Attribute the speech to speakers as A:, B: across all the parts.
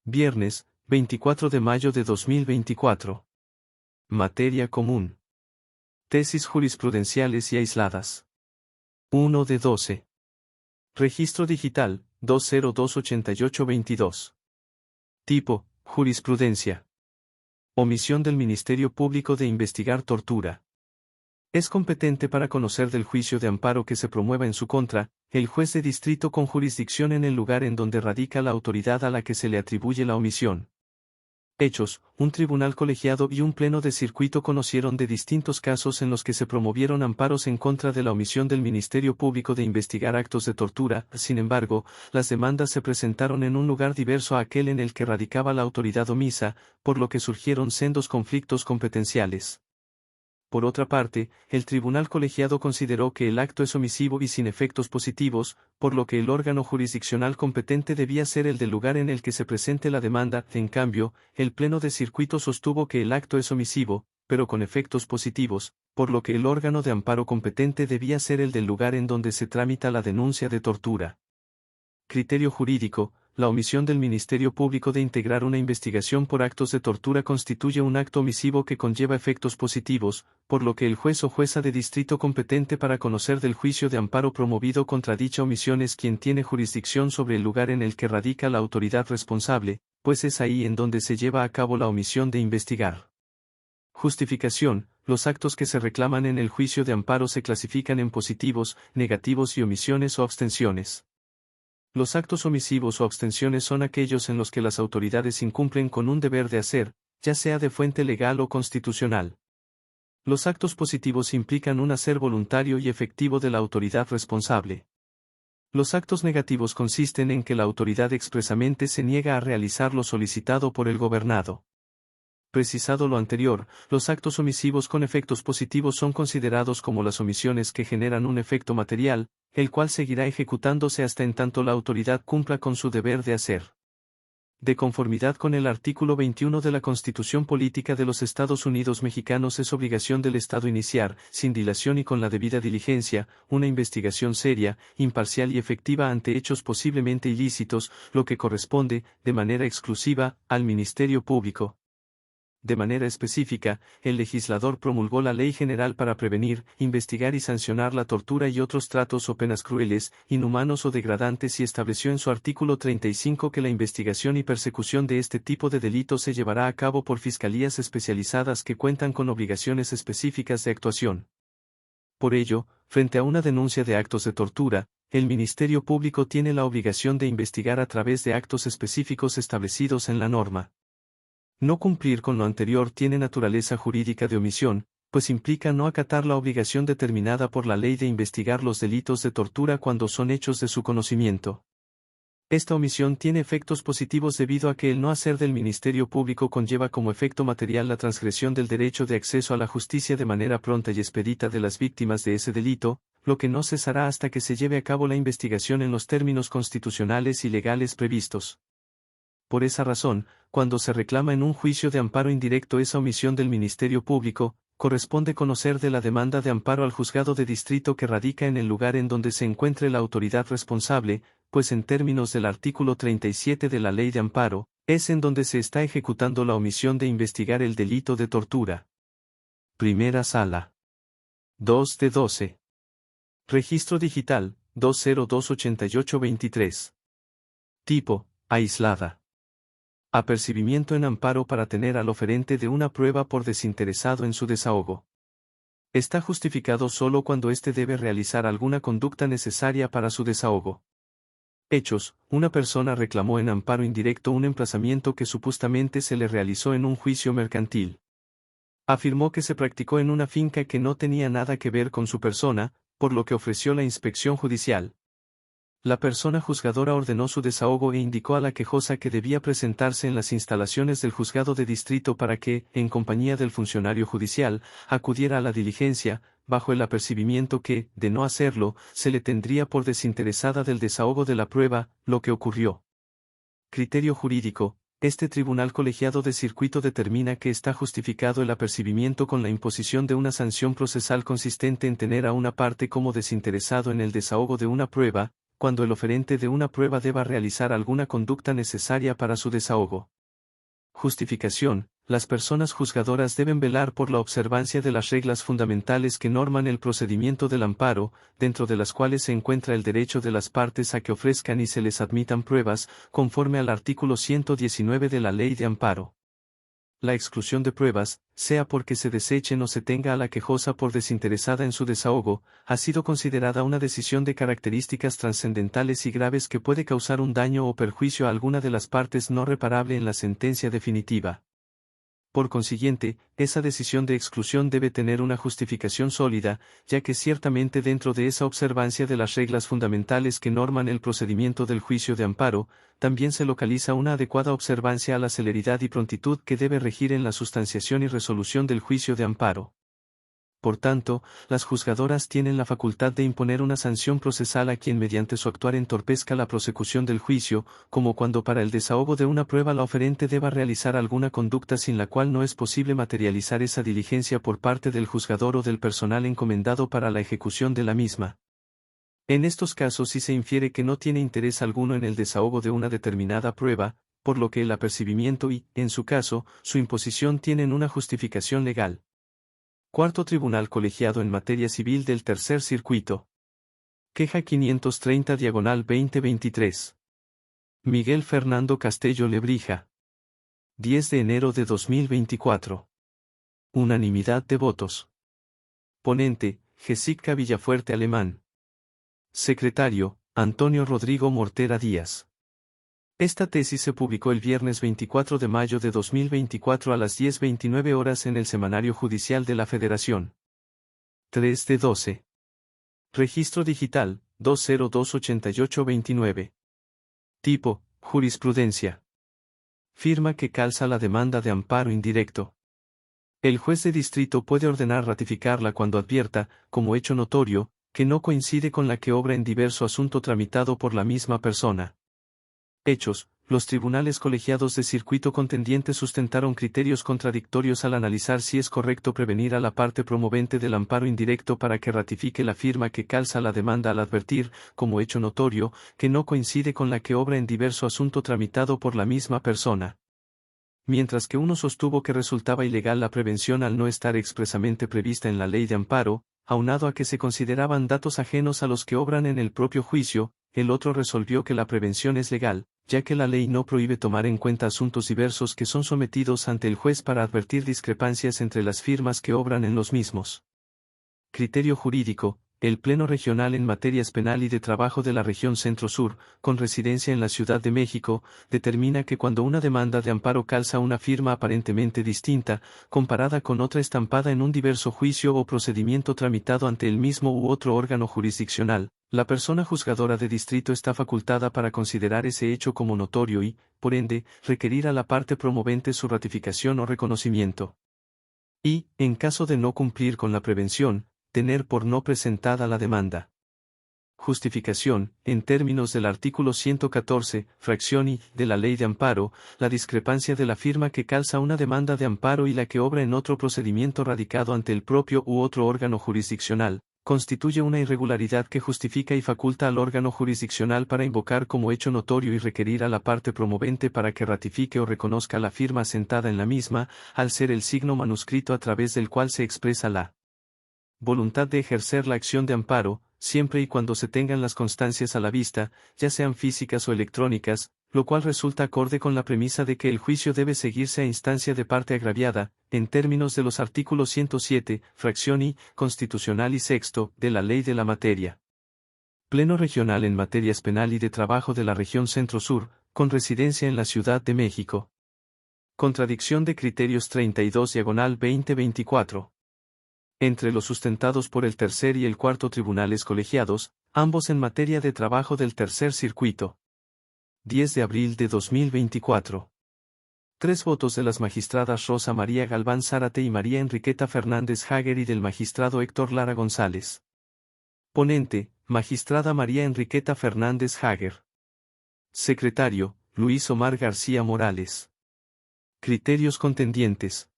A: Viernes, 24 de mayo de 2024. Materia común. Tesis jurisprudenciales y aisladas. 1 de 12. Registro digital, 2028822. Tipo, jurisprudencia. Omisión del Ministerio Público de investigar tortura. Es competente para conocer del juicio de amparo que se promueva en su contra, el juez de distrito con jurisdicción en el lugar en donde radica la autoridad a la que se le atribuye la omisión. Hechos: un tribunal colegiado y un pleno de circuito conocieron de distintos casos en los que se promovieron amparos en contra de la omisión del Ministerio Público de investigar actos de tortura. Sin embargo, las demandas se presentaron en un lugar diverso a aquel en el que radicaba la autoridad omisa, por lo que surgieron sendos conflictos competenciales. Por otra parte, el tribunal colegiado consideró que el acto es omisivo y sin efectos positivos, por lo que el órgano jurisdiccional competente debía ser el del lugar en el que se presente la demanda. En cambio, el pleno de circuito sostuvo que el acto es omisivo, pero con efectos positivos, por lo que el órgano de amparo competente debía ser el del lugar en donde se tramita la denuncia de tortura. Criterio jurídico: la omisión del Ministerio Público de integrar una investigación por actos de tortura constituye un acto omisivo que conlleva efectos positivos, por lo que el juez o jueza de distrito competente para conocer del juicio de amparo promovido contra dicha omisión es quien tiene jurisdicción sobre el lugar en el que radica la autoridad responsable, pues es ahí en donde se lleva a cabo la omisión de investigar. Justificación: los actos que se reclaman en el juicio de amparo se clasifican en positivos, negativos y omisiones o abstenciones. Los actos omisivos o abstenciones son aquellos en los que las autoridades incumplen con un deber de hacer, ya sea de fuente legal o constitucional. Los actos positivos implican un hacer voluntario y efectivo de la autoridad responsable. Los actos negativos consisten en que la autoridad expresamente se niega a realizar lo solicitado por el gobernado. Precisado lo anterior, los actos omisivos con efectos positivos son considerados como las omisiones que generan un efecto material, el cual seguirá ejecutándose hasta en tanto la autoridad cumpla con su deber de hacer. De conformidad con el artículo 21 de la Constitución Política de los Estados Unidos Mexicanos, es obligación del Estado iniciar, sin dilación y con la debida diligencia, una investigación seria, imparcial y efectiva ante hechos posiblemente ilícitos, lo que corresponde, de manera exclusiva, al Ministerio Público. De manera específica, el legislador promulgó la Ley General para prevenir, investigar y sancionar la tortura y otros tratos o penas crueles, inhumanos o degradantes y estableció en su artículo 35 que la investigación y persecución de este tipo de delitos se llevará a cabo por fiscalías especializadas que cuentan con obligaciones específicas de actuación. Por ello, frente a una denuncia de actos de tortura, el Ministerio Público tiene la obligación de investigar a través de actos específicos establecidos en la norma. No cumplir con lo anterior tiene naturaleza jurídica de omisión, pues implica no acatar la obligación determinada por la ley de investigar los delitos de tortura cuando son hechos de su conocimiento. Esta omisión tiene efectos positivos debido a que el no hacer del Ministerio Público conlleva como efecto material la transgresión del derecho de acceso a la justicia de manera pronta y expedita de las víctimas de ese delito, lo que no cesará hasta que se lleve a cabo la investigación en los términos constitucionales y legales previstos. Por esa razón, cuando se reclama en un juicio de amparo indirecto esa omisión del Ministerio Público, corresponde conocer de la demanda de amparo al juzgado de distrito que radica en el lugar en donde se encuentre la autoridad responsable, pues en términos del artículo 37 de la Ley de Amparo, es en donde se está ejecutando la omisión de investigar el delito de tortura. Primera Sala. 2 de 12. Registro digital, 2028823. Tipo, aislada. Apercibimiento en amparo para tener al oferente de una prueba por desinteresado en su desahogo. Está justificado solo cuando éste debe realizar alguna conducta necesaria para su desahogo. Hechos: una persona reclamó en amparo indirecto un emplazamiento que supuestamente se le realizó en un juicio mercantil. Afirmó que se practicó en una finca que no tenía nada que ver con su persona, por lo que ofreció la inspección judicial. La persona juzgadora ordenó su desahogo e indicó a la quejosa que debía presentarse en las instalaciones del juzgado de distrito para que, en compañía del funcionario judicial, acudiera a la diligencia, bajo el apercibimiento que, de no hacerlo, se le tendría por desinteresada del desahogo de la prueba, lo que ocurrió. Criterio jurídico: este tribunal colegiado de circuito determina que está justificado el apercibimiento con la imposición de una sanción procesal consistente en tener a una parte como desinteresado en el desahogo de una prueba, cuando el oferente de una prueba deba realizar alguna conducta necesaria para su desahogo. Justificación. Las personas juzgadoras deben velar por la observancia de las reglas fundamentales que norman el procedimiento del amparo, dentro de las cuales se encuentra el derecho de las partes a que ofrezcan y se les admitan pruebas, conforme al artículo 119 de la Ley de Amparo. La exclusión de pruebas, sea porque se desechen o se tenga a la quejosa por desinteresada en su desahogo, ha sido considerada una decisión de características trascendentales y graves que puede causar un daño o perjuicio a alguna de las partes no reparable en la sentencia definitiva. Por consiguiente, esa decisión de exclusión debe tener una justificación sólida, ya que ciertamente dentro de esa observancia de las reglas fundamentales que norman el procedimiento del juicio de amparo, también se localiza una adecuada observancia a la celeridad y prontitud que debe regir en la sustanciación y resolución del juicio de amparo. Por tanto, las juzgadoras tienen la facultad de imponer una sanción procesal a quien mediante su actuar entorpezca la prosecución del juicio, como cuando para el desahogo de una prueba la oferente deba realizar alguna conducta sin la cual no es posible materializar esa diligencia por parte del juzgador o del personal encomendado para la ejecución de la misma. En estos casos sí se infiere que no tiene interés alguno en el desahogo de una determinada prueba, por lo que el apercibimiento y, en su caso, su imposición tienen una justificación legal. Cuarto Tribunal Colegiado en Materia Civil del Tercer Circuito. Queja 530/2023. Miguel Fernando Castello Lebrija. 10 de enero de 2024. Unanimidad de votos. Ponente, Jessica Villafuerte Alemán. Secretario, Antonio Rodrigo Mortera Díaz. Esta tesis se publicó el viernes 24 de mayo de 2024 a las 10:29 horas en el Semanario Judicial de la Federación. 3 de 12. Registro digital, 2028829. Tipo, jurisprudencia. Firma que calza la demanda de amparo indirecto. El juez de distrito puede ordenar ratificarla cuando advierta, como hecho notorio, que no coincide con la que obra en diverso asunto tramitado por la misma persona. Hechos. Los tribunales colegiados de circuito contendiente sustentaron criterios contradictorios al analizar si es correcto prevenir a la parte promovente del amparo indirecto para que ratifique la firma que calza la demanda al advertir, como hecho notorio, que no coincide con la que obra en diverso asunto tramitado por la misma persona. Mientras que uno sostuvo que resultaba ilegal la prevención al no estar expresamente prevista en la ley de amparo, aunado a que se consideraban datos ajenos a los que obran en el propio juicio, el otro resolvió que la prevención es legal, ya que la ley no prohíbe tomar en cuenta asuntos diversos que son sometidos ante el juez para advertir discrepancias entre las firmas que obran en los mismos. Criterio jurídico. El Pleno Regional en Materias Penal y de Trabajo de la Región Centro-Sur, con residencia en la Ciudad de México, determina que cuando una demanda de amparo calza una firma aparentemente distinta, comparada con otra estampada en un diverso juicio o procedimiento tramitado ante el mismo u otro órgano jurisdiccional, la persona juzgadora de distrito está facultada para considerar ese hecho como notorio y, por ende, requerir a la parte promovente su ratificación o reconocimiento. Y, en caso de no cumplir con la prevención, tener por no presentada la demanda. Justificación. En términos del artículo 114, fracción I, de la Ley de Amparo, la discrepancia de la firma que calza una demanda de amparo y la que obra en otro procedimiento radicado ante el propio u otro órgano jurisdiccional, constituye una irregularidad que justifica y faculta al órgano jurisdiccional para invocar como hecho notorio y requerir a la parte promovente para que ratifique o reconozca la firma asentada en la misma, al ser el signo manuscrito a través del cual se expresa la voluntad de ejercer la acción de amparo, siempre y cuando se tengan las constancias a la vista, ya sean físicas o electrónicas, lo cual resulta acorde con la premisa de que el juicio debe seguirse a instancia de parte agraviada, en términos de los artículos 107, fracción I, constitucional y sexto, de la Ley de la Materia. Pleno Regional en Materias Penal y de Trabajo de la Región Centro-Sur, con residencia en la Ciudad de México. Contradicción de criterios 32/2024. Entre los sustentados por el tercer y el cuarto tribunales colegiados, ambos en materia de trabajo del tercer circuito. 10 de abril de 2024. 3 votos de las magistradas Rosa María Galván Zárate y María Enriqueta Fernández Hager y del magistrado Héctor Lara González. Ponente, magistrada María Enriqueta Fernández Hager. Secretario, Luis Omar García Morales. Criterios contendientes.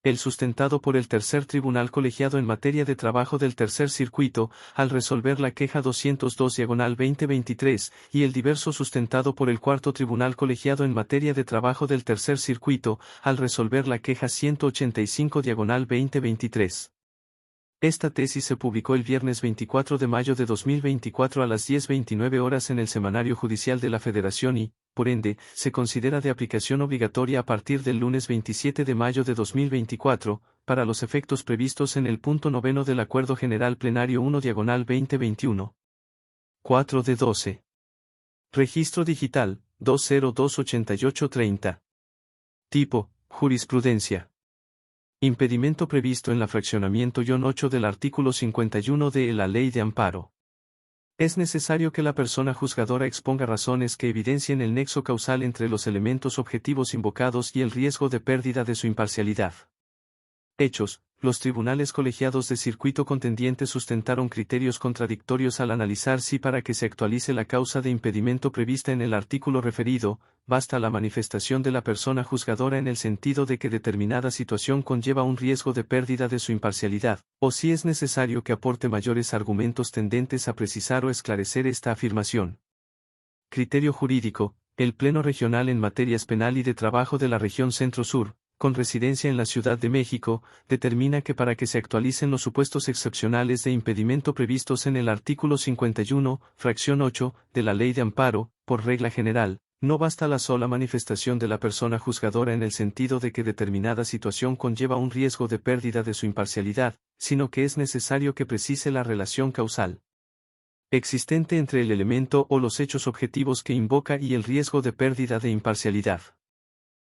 A: el sustentado por el Tercer Tribunal Colegiado en Materia de Trabajo del Tercer Circuito, al resolver la queja 202/2023, y el diverso sustentado por el Cuarto Tribunal Colegiado en Materia de Trabajo del Tercer Circuito, al resolver la queja 185/2023. Esta tesis se publicó el viernes 24 de mayo de 2024 a las 10:29 horas en el Semanario Judicial de la Federación y, por ende, se considera de aplicación obligatoria a partir del lunes 27 de mayo de 2024, para los efectos previstos en el punto 9 del Acuerdo General Plenario 1/2021. 4 de 12. Registro Digital, 2028830. Tipo, jurisprudencia. Impedimento previsto en la fraccionamiento 8 del artículo 51 de la Ley de Amparo. Es necesario que la persona juzgadora exponga razones que evidencien el nexo causal entre los elementos objetivos invocados y el riesgo de pérdida de su imparcialidad. Hechos: los tribunales colegiados de circuito contendiente sustentaron criterios contradictorios al analizar si para que se actualice la causa de impedimento prevista en el artículo referido, basta la manifestación de la persona juzgadora en el sentido de que determinada situación conlleva un riesgo de pérdida de su imparcialidad, o si es necesario que aporte mayores argumentos tendentes a precisar o esclarecer esta afirmación. Criterio jurídico: el Pleno Regional en Materias Penal y de Trabajo de la Región Centro-Sur, con residencia en la Ciudad de México, determina que para que se actualicen los supuestos excepcionales de impedimento previstos en el artículo 51, fracción 8, de la Ley de Amparo, por regla general, no basta la sola manifestación de la persona juzgadora en el sentido de que determinada situación conlleva un riesgo de pérdida de su imparcialidad, sino que es necesario que precise la relación causal existente entre el elemento o los hechos objetivos que invoca y el riesgo de pérdida de imparcialidad.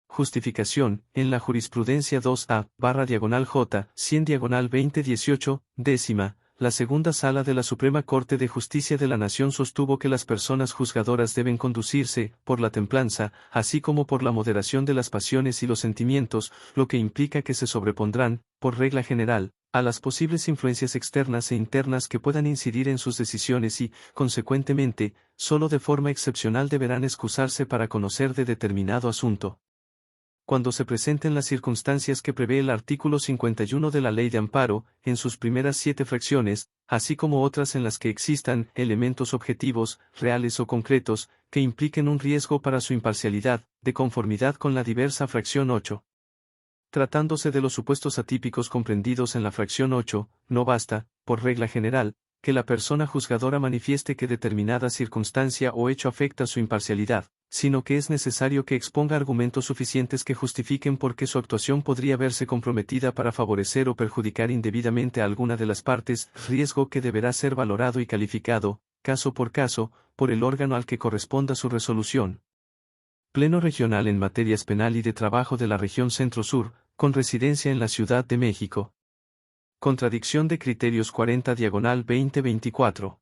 A: Justificación: en la jurisprudencia 2A/J, 100/2018, décima, la segunda sala de la Suprema Corte de Justicia de la Nación sostuvo que las personas juzgadoras deben conducirse, por la templanza, así como por la moderación de las pasiones y los sentimientos, lo que implica que se sobrepondrán, por regla general, a las posibles influencias externas e internas que puedan incidir en sus decisiones y, consecuentemente, solo de forma excepcional deberán excusarse para conocer de determinado asunto. Cuando se presenten las circunstancias que prevé el artículo 51 de la Ley de Amparo, en sus primeras 7 fracciones, así como otras en las que existan elementos objetivos, reales o concretos, que impliquen un riesgo para su imparcialidad, de conformidad con la diversa fracción 8. Tratándose de los supuestos atípicos comprendidos en la fracción 8, no basta, por regla general, que la persona juzgadora manifieste que determinada circunstancia o hecho afecta su imparcialidad, sino que es necesario que exponga argumentos suficientes que justifiquen por qué su actuación podría verse comprometida para favorecer o perjudicar indebidamente a alguna de las partes, riesgo que deberá ser valorado y calificado, caso por caso, por el órgano al que corresponda su resolución. Pleno Regional en Materias Penal y de Trabajo de la Región Centro-Sur, con residencia en la Ciudad de México. Contradicción de criterios 40/2024.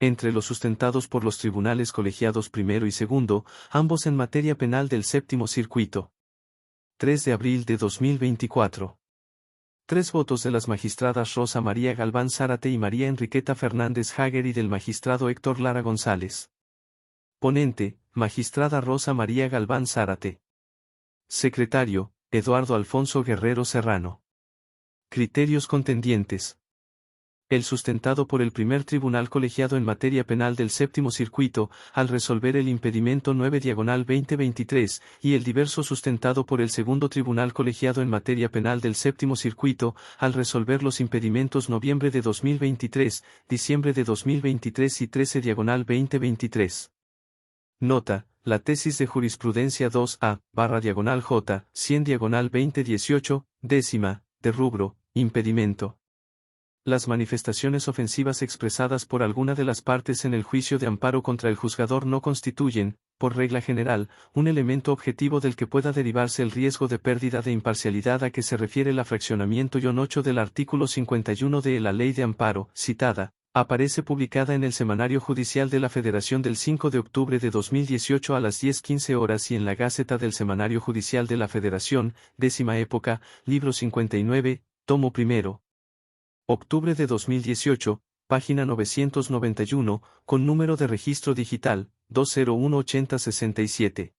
A: Entre los sustentados por los tribunales colegiados primero y segundo, ambos en materia penal del séptimo circuito. 3 de abril de 2024. 3 votos de las magistradas Rosa María Galván Zárate y María Enriqueta Fernández Hager y del magistrado Héctor Lara González. Ponente, magistrada Rosa María Galván Zárate. Secretario, Eduardo Alfonso Guerrero Serrano. Criterios contendientes. El sustentado por el primer tribunal colegiado en materia penal del séptimo circuito, al resolver el impedimento 9/2023, y el diverso sustentado por el segundo tribunal colegiado en materia penal del séptimo circuito, al resolver los impedimentos noviembre de 2023, diciembre de 2023 y 13/2023. Nota: la tesis de jurisprudencia 2A/J, 100/2018, décima, de rubro, impedimento. Las manifestaciones ofensivas expresadas por alguna de las partes en el juicio de amparo contra el juzgador no constituyen, por regla general, un elemento objetivo del que pueda derivarse el riesgo de pérdida de imparcialidad a que se refiere la fraccionamiento 8 del artículo 51 de la Ley de Amparo, citada. Aparece publicada en el Semanario Judicial de la Federación del 5 de octubre de 2018 a las 10:15 horas y en la Gaceta del Semanario Judicial de la Federación, décima época, libro 59, tomo primero. Octubre de 2018, página 991, con número de registro digital, 2018067.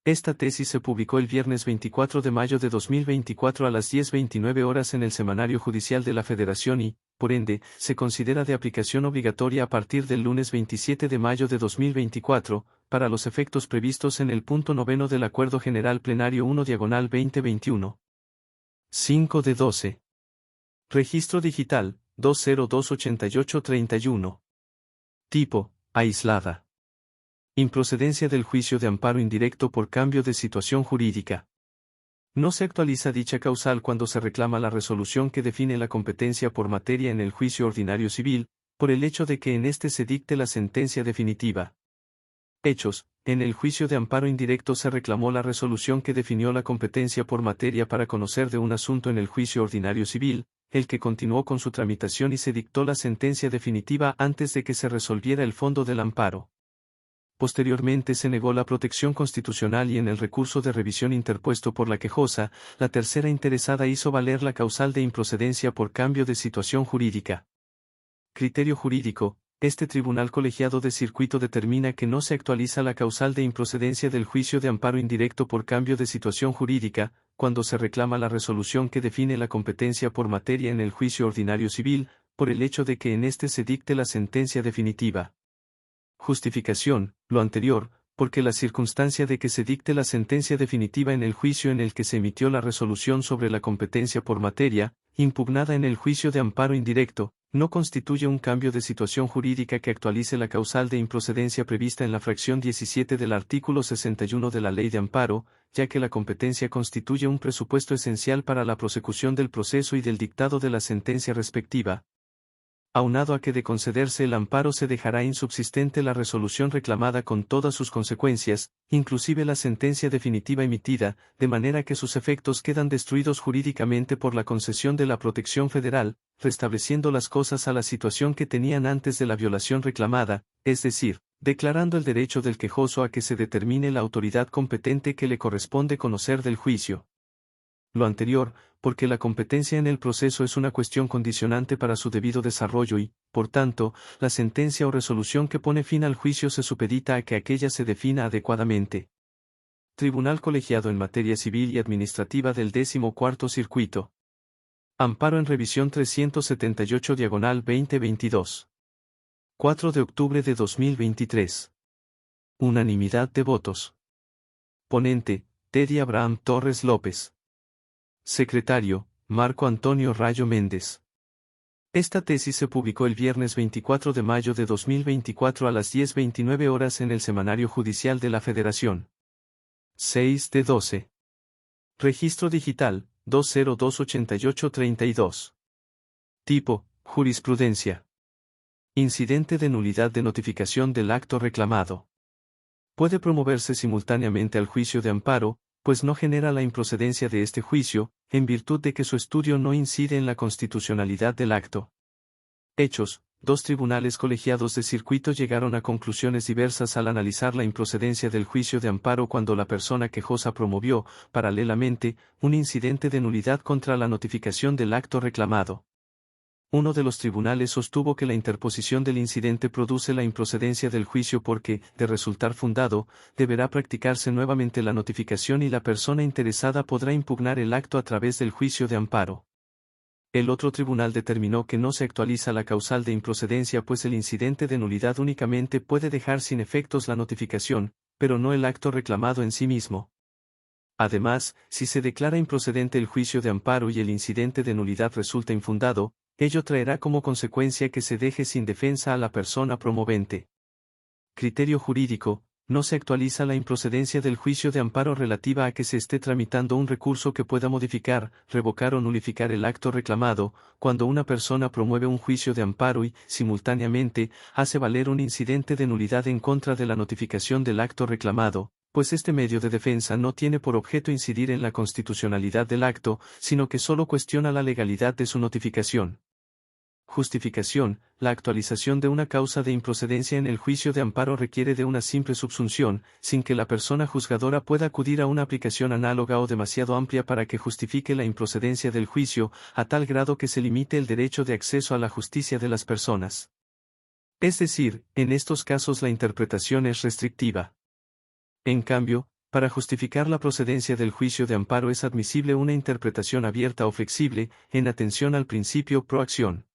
A: Esta tesis se publicó el viernes 24 de mayo de 2024 a las 10:29 horas en el Semanario Judicial de la Federación y, por ende, se considera de aplicación obligatoria a partir del lunes 27 de mayo de 2024, para los efectos previstos en el punto 9 del Acuerdo General Plenario 1/2021. 5 de 12. Registro digital, 2028831. Tipo, aislada. Improcedencia del juicio de amparo indirecto por cambio de situación jurídica. No se actualiza dicha causal cuando se reclama la resolución que define la competencia por materia en el juicio ordinario civil, por el hecho de que en este se dicte la sentencia definitiva. Hechos: en el juicio de amparo indirecto se reclamó la resolución que definió la competencia por materia para conocer de un asunto en el juicio ordinario civil, el que continuó con su tramitación y se dictó la sentencia definitiva antes de que se resolviera el fondo del amparo. Posteriormente se negó la protección constitucional y en el recurso de revisión interpuesto por la quejosa, la tercera interesada hizo valer la causal de improcedencia por cambio de situación jurídica. Criterio jurídico: este tribunal colegiado de circuito determina que no se actualiza la causal de improcedencia del juicio de amparo indirecto por cambio de situación jurídica, cuando se reclama la resolución que define la competencia por materia en el juicio ordinario civil, por el hecho de que en este se dicte la sentencia definitiva. Justificación: lo anterior, porque la circunstancia de que se dicte la sentencia definitiva en el juicio en el que se emitió la resolución sobre la competencia por materia, impugnada en el juicio de amparo indirecto, no constituye un cambio de situación jurídica que actualice la causal de improcedencia prevista en la fracción 17 del artículo 61 de la Ley de Amparo, ya que la competencia constituye un presupuesto esencial para la prosecución del proceso y del dictado de la sentencia respectiva. Aunado a que de concederse el amparo se dejará insubsistente la resolución reclamada con todas sus consecuencias, inclusive la sentencia definitiva emitida, de manera que sus efectos quedan destruidos jurídicamente por la concesión de la protección federal, restableciendo las cosas a la situación que tenían antes de la violación reclamada, es decir, declarando el derecho del quejoso a que se determine la autoridad competente que le corresponde conocer del juicio. Lo anterior, porque la competencia en el proceso es una cuestión condicionante para su debido desarrollo y, por tanto, la sentencia o resolución que pone fin al juicio se supedita a que aquella se defina adecuadamente. Tribunal Colegiado en Materia Civil y Administrativa del 14º Circuito. Amparo en revisión 378/2022. 4 de octubre de 2023. Unanimidad de votos. Ponente: Teddy Abraham Torres López. Secretario: Marco Antonio Rayo Méndez. Esta tesis se publicó el viernes 24 de mayo de 2024 a las 10:29 horas en el Semanario Judicial de la Federación. 6 de 12. Registro digital, 2028832. Tipo: jurisprudencia. Incidente de nulidad de notificación del acto reclamado. Puede promoverse simultáneamente al juicio de amparo, pues no genera la improcedencia de este juicio, en virtud de que su estudio no incide en la constitucionalidad del acto. Hechos: dos tribunales colegiados de circuito llegaron a conclusiones diversas al analizar la improcedencia del juicio de amparo cuando la persona quejosa promovió, paralelamente, un incidente de nulidad contra la notificación del acto reclamado. Uno de los tribunales sostuvo que la interposición del incidente produce la improcedencia del juicio porque, de resultar fundado, deberá practicarse nuevamente la notificación y la persona interesada podrá impugnar el acto a través del juicio de amparo. El otro tribunal determinó que no se actualiza la causal de improcedencia pues el incidente de nulidad únicamente puede dejar sin efectos la notificación, pero no el acto reclamado en sí mismo. Además, si se declara improcedente el juicio de amparo y el incidente de nulidad resulta infundado, ello traerá como consecuencia que se deje sin defensa a la persona promovente. Criterio jurídico: no se actualiza la improcedencia del juicio de amparo relativa a que se esté tramitando un recurso que pueda modificar, revocar o nulificar el acto reclamado, cuando una persona promueve un juicio de amparo y, simultáneamente, hace valer un incidente de nulidad en contra de la notificación del acto reclamado, pues este medio de defensa no tiene por objeto incidir en la constitucionalidad del acto, sino que solo cuestiona la legalidad de su notificación. Justificación: la actualización de una causa de improcedencia en el juicio de amparo requiere de una simple subsunción, sin que la persona juzgadora pueda acudir a una aplicación análoga o demasiado amplia para que justifique la improcedencia del juicio, a tal grado que se limite el derecho de acceso a la justicia de las personas. Es decir, en estos casos la interpretación es restrictiva. En cambio, Para justificar la procedencia del juicio de amparo es admisible una interpretación abierta o flexible, en atención al principio pro acción.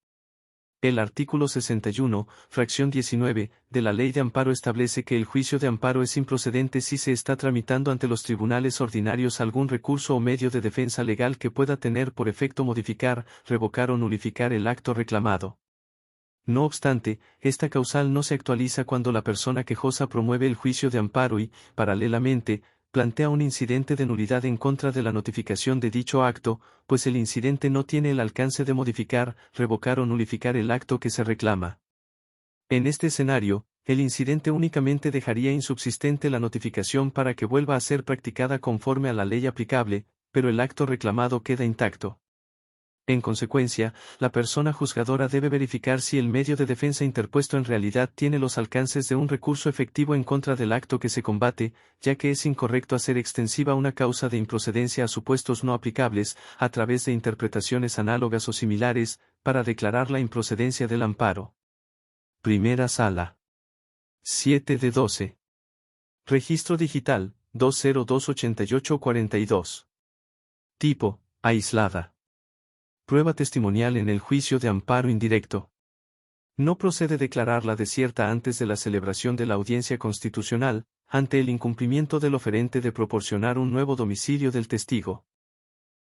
A: El artículo 61, fracción 19, de la Ley de Amparo establece que el juicio de amparo es improcedente si se está tramitando ante los tribunales ordinarios algún recurso o medio de defensa legal que pueda tener por efecto modificar, revocar o nulificar el acto reclamado. No obstante, esta causal no se actualiza cuando la persona quejosa promueve el juicio de amparo y, paralelamente, plantea un incidente de nulidad en contra de la notificación de dicho acto, pues el incidente no tiene el alcance de modificar, revocar o nulificar el acto que se reclama. En este escenario, el incidente únicamente dejaría insubsistente la notificación para que vuelva a ser practicada conforme a la ley aplicable, pero el acto reclamado queda intacto. En consecuencia, la persona juzgadora debe verificar si el medio de defensa interpuesto en realidad tiene los alcances de un recurso efectivo en contra del acto que se combate, ya que es incorrecto hacer extensiva una causa de improcedencia a supuestos no aplicables, a través de interpretaciones análogas o similares, para declarar la improcedencia del amparo. Primera Sala. 7 de 12. Registro digital, 2028842. Tipo, aislada. Prueba testimonial en el juicio de amparo indirecto. No procede declararla desierta antes de la celebración de la audiencia constitucional, ante el incumplimiento del oferente de proporcionar un nuevo domicilio del testigo.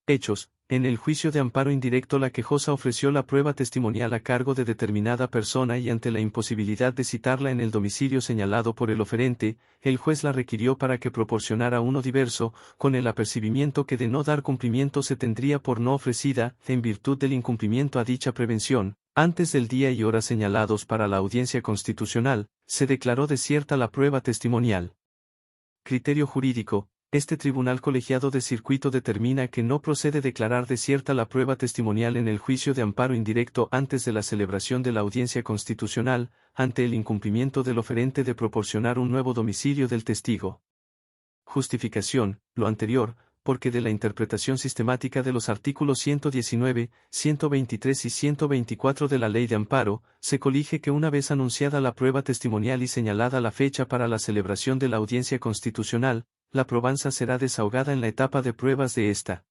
A: Hechos: en el juicio de amparo indirecto la quejosa ofreció la prueba testimonial a cargo de determinada persona y ante la imposibilidad de citarla en el domicilio señalado por el oferente, el juez la requirió para que proporcionara uno diverso, con el apercibimiento que de no dar cumplimiento se tendría por no ofrecida, en virtud del incumplimiento a dicha prevención, antes del día y hora señalados para la audiencia constitucional, se declaró desierta la prueba testimonial. Criterio jurídico: este tribunal colegiado de circuito determina que no procede declarar desierta la prueba testimonial en el juicio de amparo indirecto antes de la celebración de la audiencia constitucional, ante el incumplimiento del oferente de proporcionar un nuevo domicilio del testigo. Justificación: lo anterior, porque de la interpretación sistemática de los artículos 119, 123 y 124 de la Ley de Amparo, se colige que una vez anunciada la prueba testimonial y señalada la fecha para la celebración de la audiencia constitucional, la probanza será desahogada en la etapa de pruebas de esta.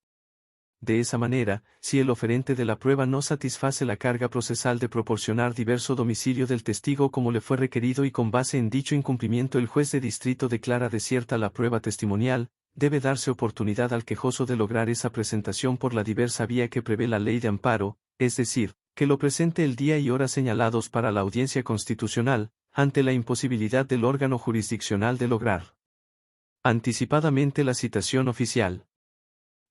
A: De esa manera, si el oferente de la prueba no satisface la carga procesal de proporcionar diverso domicilio del testigo como le fue requerido y con base en dicho incumplimiento el juez de distrito declara desierta la prueba testimonial, debe darse oportunidad al quejoso de lograr esa presentación por la diversa vía que prevé la Ley de Amparo, es decir, que lo presente el día y hora señalados para la audiencia constitucional, ante la imposibilidad del órgano jurisdiccional de lograr anticipadamente la citación oficial.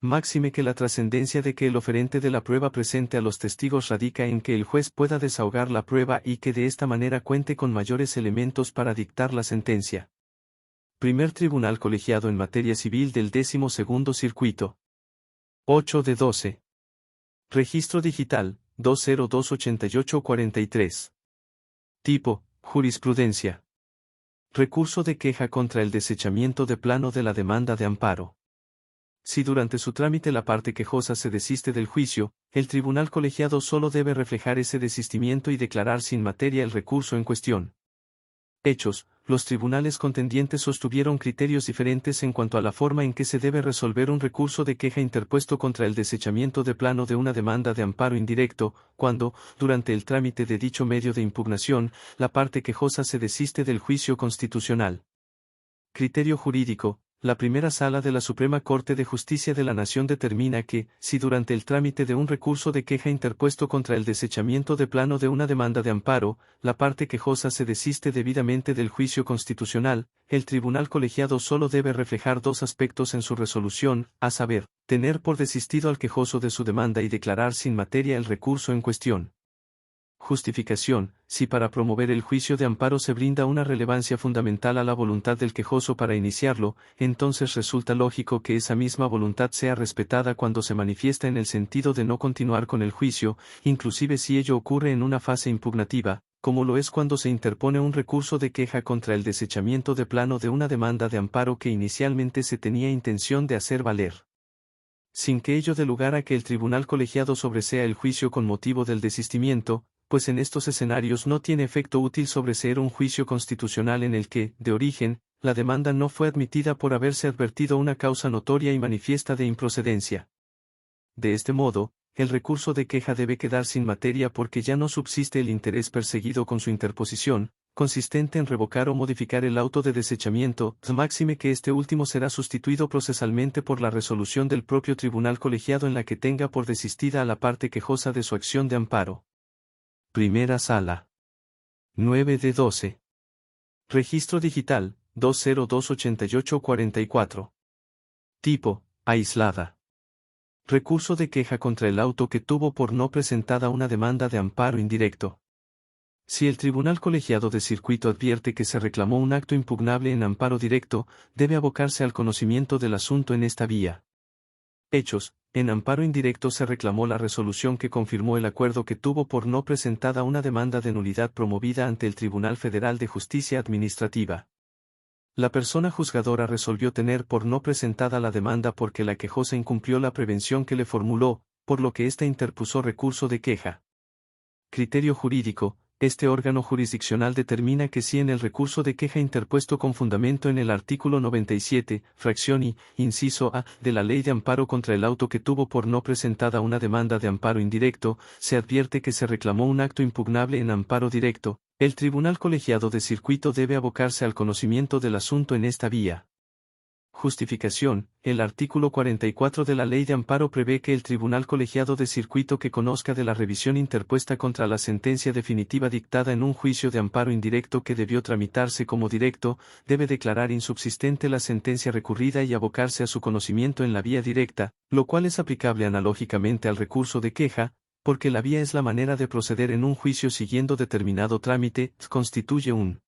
A: Máxime que la trascendencia de que el oferente de la prueba presente a los testigos radica en que el juez pueda desahogar la prueba y que de esta manera cuente con mayores elementos para dictar la sentencia. Primer Tribunal Colegiado en Materia Civil del 12º Circuito. 8 de 12. Registro digital, 2028843. Tipo, jurisprudencia. Recurso de queja contra el desechamiento de plano de la demanda de amparo. Si durante su trámite la parte quejosa se desiste del juicio, el tribunal colegiado solo debe reflejar ese desistimiento y declarar sin materia el recurso en cuestión. Hechos: los tribunales contendientes sostuvieron criterios diferentes en cuanto a la forma en que se debe resolver un recurso de queja interpuesto contra el desechamiento de plano de una demanda de amparo indirecto, cuando, durante el trámite de dicho medio de impugnación, la parte quejosa se desiste del juicio constitucional. Criterio jurídico: la primera sala de la Suprema Corte de Justicia de la Nación determina que, si durante el trámite de un recurso de queja interpuesto contra el desechamiento de plano de una demanda de amparo, la parte quejosa se desiste debidamente del juicio constitucional, el tribunal colegiado solo debe reflejar dos aspectos en su resolución, a saber, tener por desistido al quejoso de su demanda y declarar sin materia el recurso en cuestión. Justificación: si para promover el juicio de amparo se brinda una relevancia fundamental a la voluntad del quejoso para iniciarlo, entonces resulta lógico que esa misma voluntad sea respetada cuando se manifiesta en el sentido de no continuar con el juicio, inclusive si ello ocurre en una fase impugnativa, como lo es cuando se interpone un recurso de queja contra el desechamiento de plano de una demanda de amparo que inicialmente se tenía intención de hacer valer, sin que ello dé lugar a que el tribunal colegiado sobresea el juicio con motivo del desistimiento, pues en estos escenarios no tiene efecto útil sobreseer un juicio constitucional en el que, de origen, la demanda no fue admitida por haberse advertido una causa notoria y manifiesta de improcedencia. De este modo, el recurso de queja debe quedar sin materia porque ya no subsiste el interés perseguido con su interposición, consistente en revocar o modificar el auto de desechamiento, máxime que este último será sustituido procesalmente por la resolución del propio tribunal colegiado en la que tenga por desistida a la parte quejosa de su acción de amparo. Primera Sala. 9 de 12. Registro digital, 2028844. Tipo, aislada. Recurso de queja contra el auto que tuvo por no presentada una demanda de amparo indirecto. Si el tribunal colegiado de circuito advierte que se reclamó un acto impugnable en amparo directo, debe abocarse al conocimiento del asunto en esta vía. Hechos: en amparo indirecto se reclamó la resolución que confirmó el acuerdo que tuvo por no presentada una demanda de nulidad promovida ante el Tribunal Federal de Justicia Administrativa. La persona juzgadora resolvió tener por no presentada la demanda porque la quejosa incumplió la prevención que le formuló, por lo que ésta interpuso recurso de queja. Criterio jurídico: este órgano jurisdiccional determina que si en el recurso de queja interpuesto con fundamento en el artículo 97, fracción I, inciso A, de la Ley de Amparo contra el auto que tuvo por no presentada una demanda de amparo indirecto, se advierte que se reclamó un acto impugnable en amparo directo, el tribunal colegiado de circuito debe abocarse al conocimiento del asunto en esta vía. Justificación: el artículo 44 de la Ley de Amparo prevé que el tribunal colegiado de circuito que conozca de la revisión interpuesta contra la sentencia definitiva dictada en un juicio de amparo indirecto que debió tramitarse como directo, debe declarar insubsistente la sentencia recurrida y abocarse a su conocimiento en la vía directa, lo cual es aplicable analógicamente al recurso de queja, porque la vía es la manera de proceder en un juicio siguiendo determinado trámite, constituye un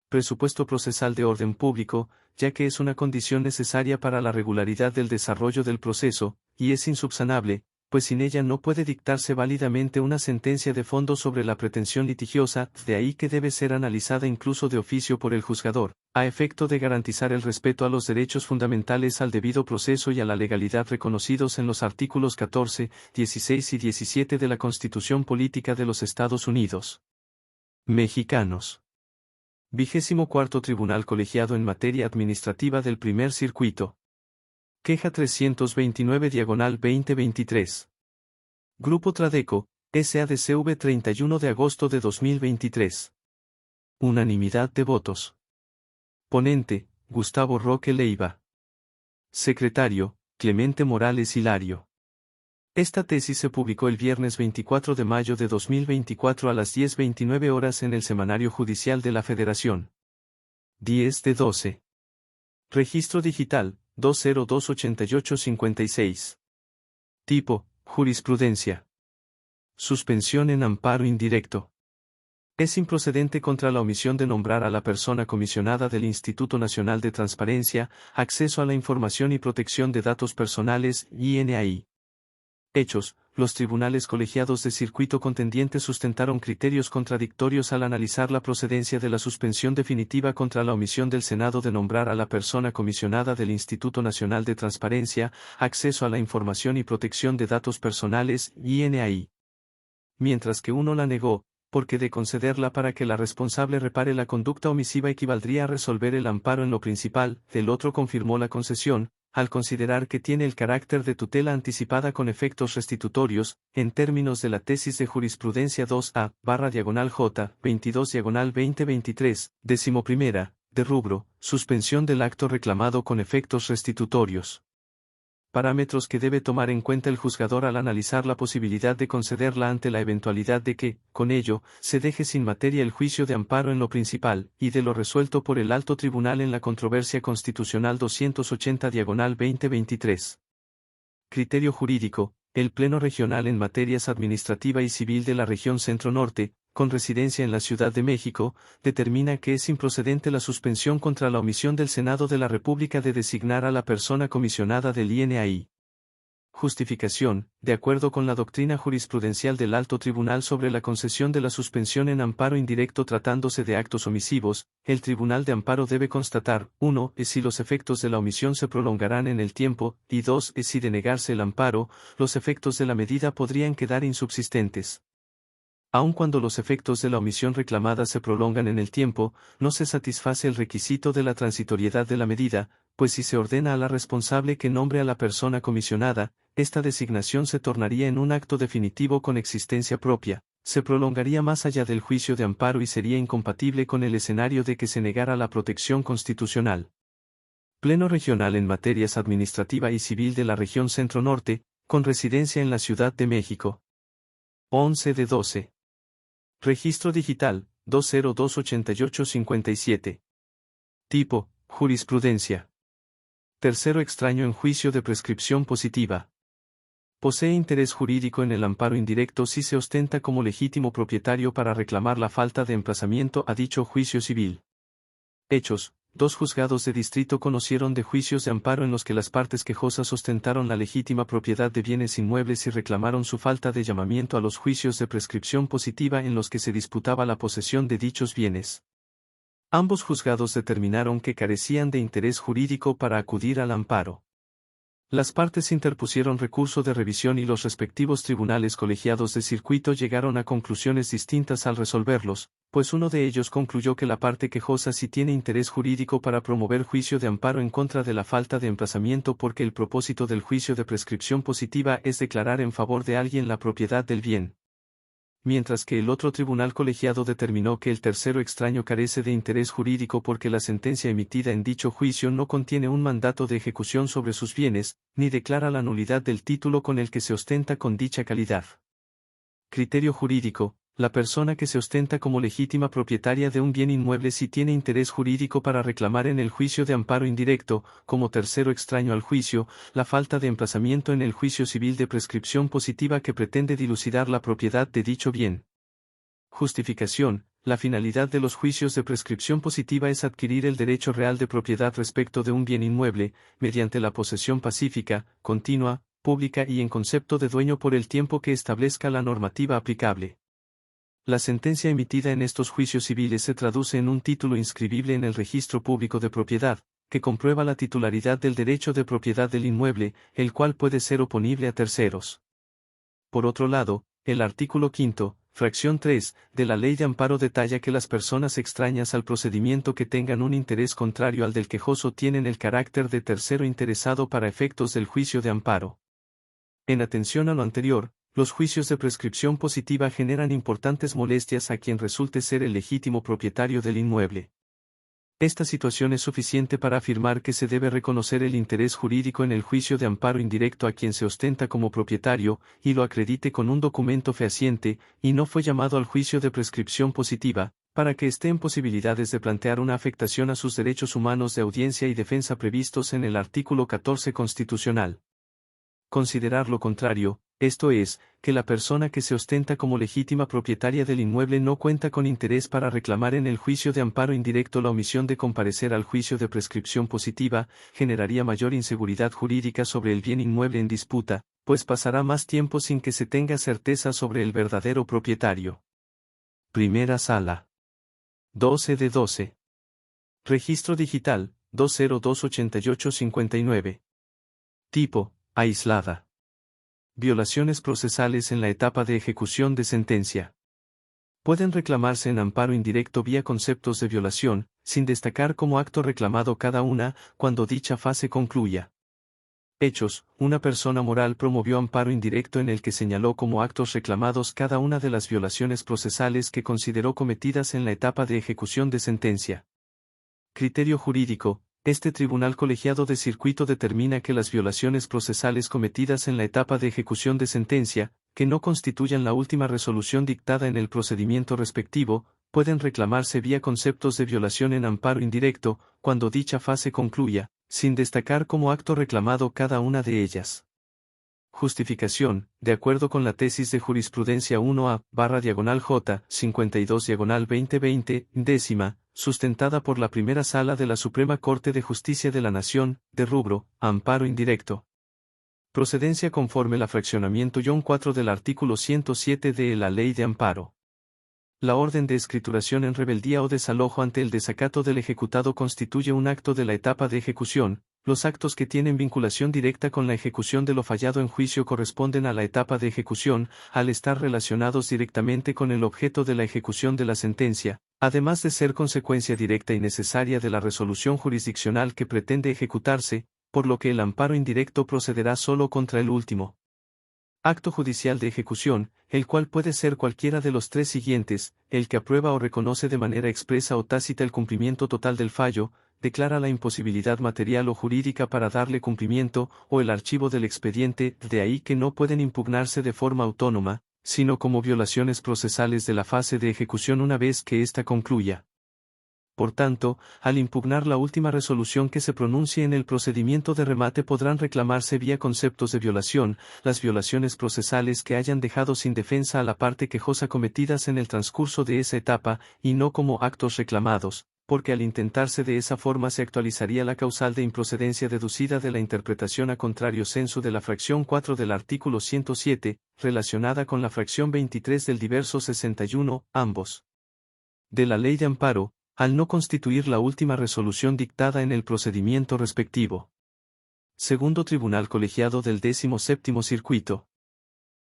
A: presupuesto procesal de orden público, ya que es una condición necesaria para la regularidad del desarrollo del proceso, y es insubsanable, pues sin ella no puede dictarse válidamente una sentencia de fondo sobre la pretensión litigiosa, de ahí que debe ser analizada incluso de oficio por el juzgador, a efecto de garantizar el respeto a los derechos fundamentales al debido proceso y a la legalidad reconocidos en los artículos 14, 16 y 17 de la Constitución Política de los Estados Unidos Mexicanos. 24º Tribunal Colegiado en Materia Administrativa del Primer Circuito. Queja 329/2023. Grupo Tradeco, SADCV 31 de agosto de 2023. Unanimidad de votos. Ponente: Gustavo Roque Leiva. Secretario: Clemente Morales Hilario. Esta tesis se publicó el viernes 24 de mayo de 2024 a las 10:29 horas en el Semanario Judicial de la Federación. 10 de 12. Registro digital, 2028856. Tipo: jurisprudencia. Suspensión en amparo indirecto. Es improcedente contra la omisión de nombrar a la persona comisionada del Instituto Nacional de Transparencia, Acceso a la Información y Protección de Datos Personales, INAI. Hechos: los tribunales colegiados de circuito contendiente sustentaron criterios contradictorios al analizar la procedencia de la suspensión definitiva contra la omisión del Senado de nombrar a la persona comisionada del Instituto Nacional de Transparencia, Acceso a la Información y Protección de Datos Personales, INAI. Mientras que uno la negó, porque de concederla para que la responsable repare la conducta omisiva equivaldría a resolver el amparo en lo principal, el otro confirmó la concesión, al considerar que tiene el carácter de tutela anticipada con efectos restitutorios, en términos de la tesis de jurisprudencia 2A/J 22/2023, 11ª, de rubro, suspensión del acto reclamado con efectos restitutorios. Parámetros que debe tomar en cuenta el juzgador al analizar la posibilidad de concederla ante la eventualidad de que, con ello, se deje sin materia el juicio de amparo en lo principal, y de lo resuelto por el alto tribunal en la controversia constitucional 280/2023. Criterio jurídico: el Pleno Regional en Materias Administrativa y Civil de la Región Centro-Norte, con residencia en la Ciudad de México, determina que es improcedente la suspensión contra la omisión del Senado de la República de designar a la persona comisionada del INAI. Justificación: de acuerdo con la doctrina jurisprudencial del Alto Tribunal sobre la concesión de la suspensión en amparo indirecto tratándose de actos omisivos, el Tribunal de Amparo debe constatar, 1. Si los efectos de la omisión se prolongarán en el tiempo, y 2. Si de negarse el amparo, los efectos de la medida podrían quedar insubsistentes. Aun cuando los efectos de la omisión reclamada se prolongan en el tiempo, no se satisface el requisito de la transitoriedad de la medida, pues si se ordena a la responsable que nombre a la persona comisionada, esta designación se tornaría en un acto definitivo con existencia propia, se prolongaría más allá del juicio de amparo y sería incompatible con el escenario de que se negara la protección constitucional. Pleno regional en materias administrativa y civil de la región Centro-Norte, con residencia en la Ciudad de México. 11 de 12. Registro digital, 2028857. Tipo, jurisprudencia. Tercero extraño en juicio de prescripción positiva. Posee interés jurídico en el amparo indirecto si se ostenta como legítimo propietario para reclamar la falta de emplazamiento a dicho juicio civil. Hechos. 2 juzgados de distrito conocieron de juicios de amparo en los que las partes quejosas ostentaron la legítima propiedad de bienes inmuebles y reclamaron su falta de llamamiento a los juicios de prescripción positiva en los que se disputaba la posesión de dichos bienes. Ambos juzgados determinaron que carecían de interés jurídico para acudir al amparo. Las partes interpusieron recurso de revisión y los respectivos tribunales colegiados de circuito llegaron a conclusiones distintas al resolverlos, pues uno de ellos concluyó que la parte quejosa sí tiene interés jurídico para promover juicio de amparo en contra de la falta de emplazamiento porque el propósito del juicio de prescripción positiva es declarar en favor de alguien la propiedad del bien. Mientras que el otro tribunal colegiado determinó que el tercero extraño carece de interés jurídico porque la sentencia emitida en dicho juicio no contiene un mandato de ejecución sobre sus bienes, ni declara la nulidad del título con el que se ostenta con dicha calidad. Criterio jurídico. La persona que se ostenta como legítima propietaria de un bien inmueble sí tiene interés jurídico para reclamar en el juicio de amparo indirecto, como tercero extraño al juicio, la falta de emplazamiento en el juicio civil de prescripción positiva que pretende dilucidar la propiedad de dicho bien. Justificación. La finalidad de los juicios de prescripción positiva es adquirir el derecho real de propiedad respecto de un bien inmueble, mediante la posesión pacífica, continua, pública y en concepto de dueño por el tiempo que establezca la normativa aplicable. La sentencia emitida en estos juicios civiles se traduce en un título inscribible en el registro público de propiedad, que comprueba la titularidad del derecho de propiedad del inmueble, el cual puede ser oponible a terceros. Por otro lado, el artículo 5, fracción 3, de la Ley de Amparo detalla que las personas extrañas al procedimiento que tengan un interés contrario al del quejoso tienen el carácter de tercero interesado para efectos del juicio de amparo. En atención a lo anterior, los juicios de prescripción positiva generan importantes molestias a quien resulte ser el legítimo propietario del inmueble. Esta situación es suficiente para afirmar que se debe reconocer el interés jurídico en el juicio de amparo indirecto a quien se ostenta como propietario, y lo acredite con un documento fehaciente, y no fue llamado al juicio de prescripción positiva, para que esté en posibilidades de plantear una afectación a sus derechos humanos de audiencia y defensa previstos en el artículo 14 constitucional. Considerar lo contrario, esto es, que la persona que se ostenta como legítima propietaria del inmueble no cuenta con interés para reclamar en el juicio de amparo indirecto la omisión de comparecer al juicio de prescripción positiva, generaría mayor inseguridad jurídica sobre el bien inmueble en disputa, pues pasará más tiempo sin que se tenga certeza sobre el verdadero propietario. Primera Sala. 12 de 12. Registro digital, 2028859. Tipo, aislada. Violaciones procesales en la etapa de ejecución de sentencia. Pueden reclamarse en amparo indirecto vía conceptos de violación, sin destacar como acto reclamado cada una, cuando dicha fase concluya. Hechos. Una persona moral promovió amparo indirecto en el que señaló como actos reclamados cada una de las violaciones procesales que consideró cometidas en la etapa de ejecución de sentencia. Criterio jurídico. Este tribunal colegiado de circuito determina que las violaciones procesales cometidas en la etapa de ejecución de sentencia, que no constituyan la última resolución dictada en el procedimiento respectivo, pueden reclamarse vía conceptos de violación en amparo indirecto, cuando dicha fase concluya, sin destacar como acto reclamado cada una de ellas. Justificación. De acuerdo con la tesis de jurisprudencia 1A/J 52/2020, décima, sustentada por la primera sala de la Suprema Corte de Justicia de la Nación, de rubro, amparo indirecto. Procedencia conforme la fraccionamiento 4 del artículo 107 de la Ley de Amparo. La orden de escrituración en rebeldía o desalojo ante el desacato del ejecutado constituye un acto de la etapa de ejecución, Los actos que tienen vinculación directa con la ejecución de lo fallado en juicio corresponden a la etapa de ejecución, al estar relacionados directamente con el objeto de la ejecución de la sentencia, además de ser consecuencia directa y necesaria de la resolución jurisdiccional que pretende ejecutarse, por lo que el amparo indirecto procederá solo contra el último acto judicial de ejecución, el cual puede ser cualquiera de los tres siguientes: el que aprueba o reconoce de manera expresa o tácita el cumplimiento total del fallo, declara la imposibilidad material o jurídica para darle cumplimiento, o el archivo del expediente, de ahí que no pueden impugnarse de forma autónoma, sino como violaciones procesales de la fase de ejecución una vez que ésta concluya. Por tanto, al impugnar la última resolución que se pronuncie en el procedimiento de remate podrán reclamarse vía conceptos de violación, las violaciones procesales que hayan dejado sin defensa a la parte quejosa cometidas en el transcurso de esa etapa, y no como actos reclamados, porque al intentarse de esa forma se actualizaría la causal de improcedencia deducida de la interpretación a contrario sensu de la fracción 4 del artículo 107, relacionada con la fracción 23 del diverso 61, ambos, de la Ley de Amparo, al no constituir la última resolución dictada en el procedimiento respectivo. Segundo Tribunal Colegiado del 17º Circuito.